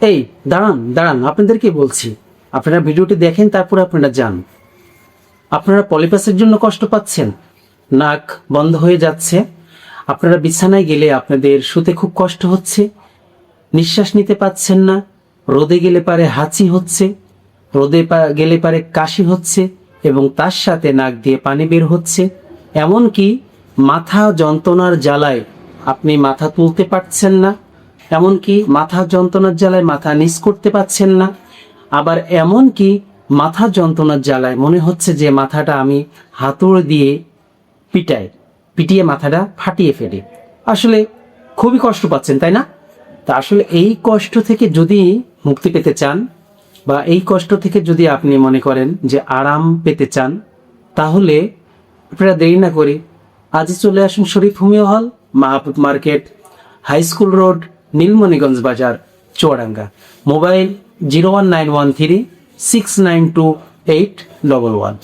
এই দাঁড়ান দাঁড়ান, আপনাদেরকে বলছি, আপনারা ভিডিওটি দেখেন, তারপরে আপনারা যান। আপনারা পলিপাসের জন্য কষ্ট পাচ্ছেন, নাক বন্ধ হয়ে যাচ্ছে, আপনারা বিছানায় গেলে আপনাদের শুতে খুব কষ্ট হচ্ছে, নিঃশ্বাস নিতে পাচ্ছেন না, রোদে গেলে পারে হাঁচি হচ্ছে, গেলে পারে কাশি হচ্ছে, এবং তার সাথে নাক দিয়ে পানি বের হচ্ছে, এমনকি মাথা যন্ত্রণার জ্বালায় আপনি মাথা তুলতে পারছেন না, এমনকি মাথা যন্ত্রণার জ্বালায় মাথা নিচ করতে পারছেন না, আবার এমনকি মাথা যন্ত্রণার জ্বালায় মনে হচ্ছে যে মাথাটা আমি হাতুড়ি দিয়ে পিটিয়ে মাথাটা ফাটিয়ে ফেলি। আসলে খুবই কষ্ট পাচ্ছেন, তাই না? তা আসলে এই কষ্ট থেকে যদি মুক্তি পেতে চান, বা এই কষ্ট থেকে যদি আপনি মনে করেন যে আরাম পেতে চান, তাহলে আপনারা দেরি না করে আজই চলে আসুন শরীফ হোমিও হল, মাহবুব market, high school road, Nilmoniganj বাজার, চুয়াডাঙ্গা। মোবাইল 01913692811।